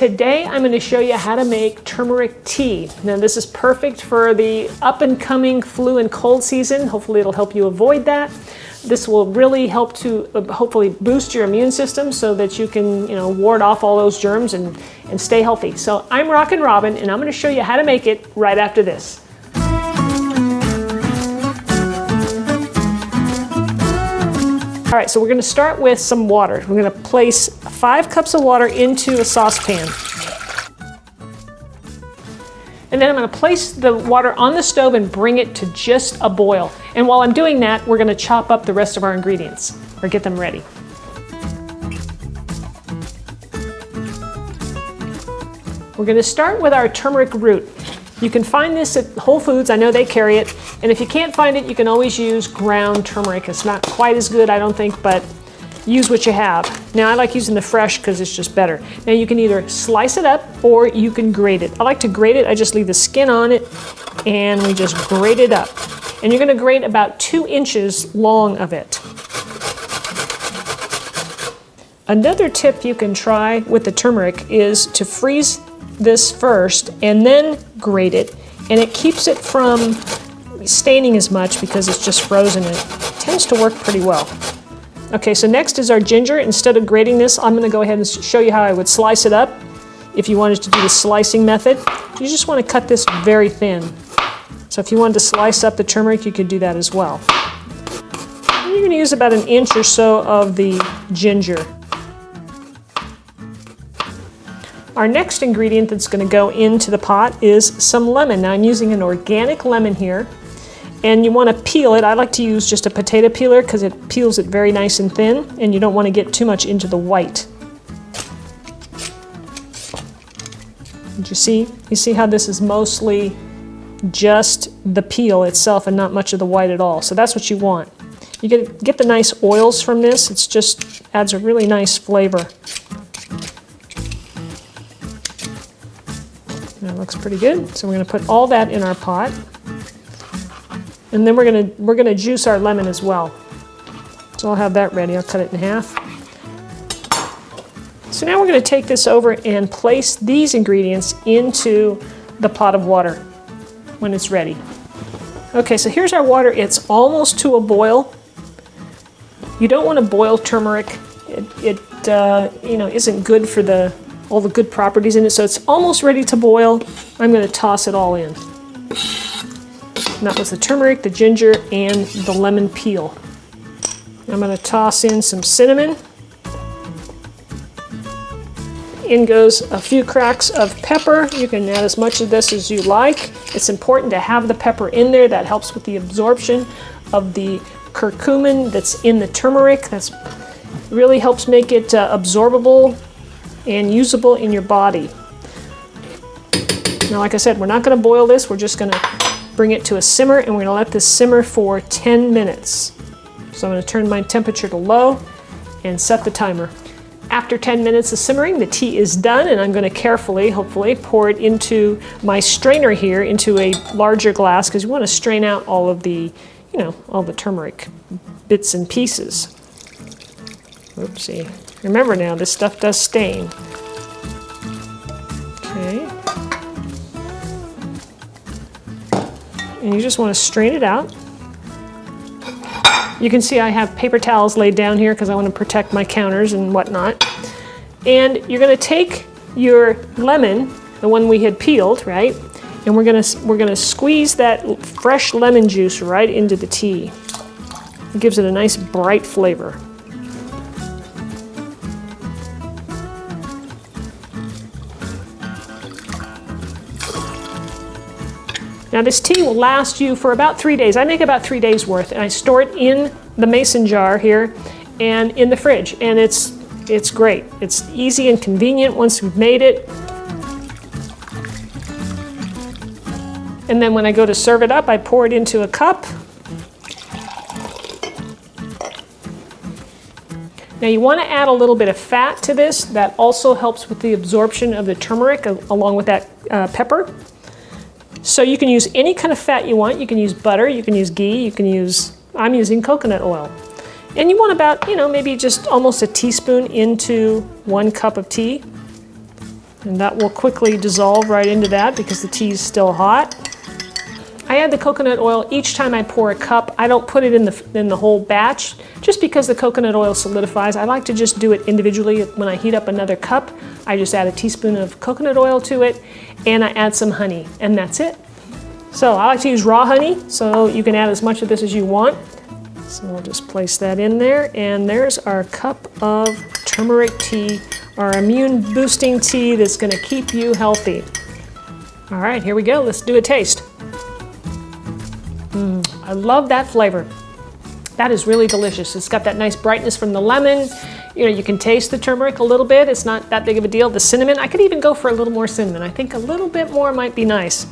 Today I'm going to show you how to make turmeric tea. Now this is perfect for the up and coming flu and cold season. Hopefully it'll help you avoid that. This will really help to hopefully boost your immune system so that you can, ward off all those germs and stay healthy. So I'm Rockin' Robin and I'm going to show you how to make it right after this. All right, so we're going to start with some water. We're going to place 5 cups of water into a saucepan. And then I'm going to place the water on the stove and bring it to just a boil. And while I'm doing that, we're going to chop up the rest of our ingredients or get them ready. We're going to start with our turmeric root. You can find this at Whole Foods. I know they carry it. And if you can't find it, you can always use ground turmeric. It's not quite as good, I don't think, but use what you have. Now, I like using the fresh because it's just better. Now, you can either slice it up or you can grate it. I like to grate it. I just leave the skin on it and we just grate it up. And you're going to grate about 2 inches long of it. Another tip you can try with the turmeric is to freeze this first and then grate it, and it keeps it from staining as much because it's just frozen. It tends to work pretty well. Okay, so next is our ginger. Instead of grating this, I'm going to go ahead and show you how I would slice it up. If you wanted to do the slicing method, you just want to cut this very thin. So if you wanted to slice up the turmeric, you could do that as well. And you're going to use about 1 inch or so of the ginger. Our next ingredient that's going to go into the pot is some lemon. Now I'm using an organic lemon here, and you want to peel it. I like to use just a potato peeler because it peels it very nice and thin, and you don't want to get too much into the white. Did you see? You see how this is mostly just the peel itself and not much of the white at all. So that's what you want. You get the nice oils from this. It just adds a really nice flavor. That looks pretty good. So we're going to put all that in our pot. And then we're going to juice our lemon as well. So I'll have that ready. I'll cut it in half. So now we're going to take this over and place these ingredients into the pot of water when it's ready. Okay, so here's our water. It's almost to a boil. You don't want to boil turmeric. It isn't good for all the good properties in it, so it's almost ready to boil. I'm going to toss it all in. And that was the turmeric, the ginger, and the lemon peel. I'm going to toss in some cinnamon. In goes a few cracks of pepper. You can add as much of this as you like. It's important to have the pepper in there. That helps with the absorption of the curcumin that's in the turmeric. That really helps make it absorbable and usable in your body. Now, like I said, we're not going to boil this. We're just going to bring it to a simmer, and we're going to let this simmer for 10 minutes. So I'm going to turn my temperature to low and set the timer. After 10 minutes of simmering, the tea is done, and I'm going to carefully, hopefully, pour it into my strainer here into a larger glass because you want to strain out all of the, all the turmeric bits and pieces. Oopsie. Remember now, this stuff does stain. Okay. And you just want to strain it out. You can see I have paper towels laid down here because I want to protect my counters and whatnot. And you're going to take your lemon, the one we had peeled, right? And we're going to squeeze that fresh lemon juice right into the tea. It gives it a nice bright flavor. Now this tea will last you for about 3 days. I make about 3 days worth, and I store it in the mason jar here and in the fridge, and it's great. It's easy and convenient once we've made it. And then when I go to serve it up, I pour it into a cup. Now you want to add a little bit of fat to this. That also helps with the absorption of the turmeric along with that pepper. So you can use any kind of fat you want. You can use butter, you can use ghee, I'm using coconut oil. And you want about, maybe just almost a teaspoon into 1 cup of tea. And that will quickly dissolve right into that because the tea is still hot. I add the coconut oil each time I pour a cup. I don't put it in the whole batch just because the coconut oil solidifies. I like to just do it individually. When I heat up another cup, I just add a teaspoon of coconut oil to it and I add some honey, and that's it. So I like to use raw honey, so you can add as much of this as you want. So we'll just place that in there, and there's our cup of turmeric tea, our immune boosting tea that's gonna keep you healthy. All right, here we go, let's do a taste. I love that flavor. That is really delicious. It's got that nice brightness from the lemon. You know, you can taste the turmeric a little bit. It's not that big of a deal. The cinnamon, I could even go for a little more cinnamon. I think a little bit more might be nice.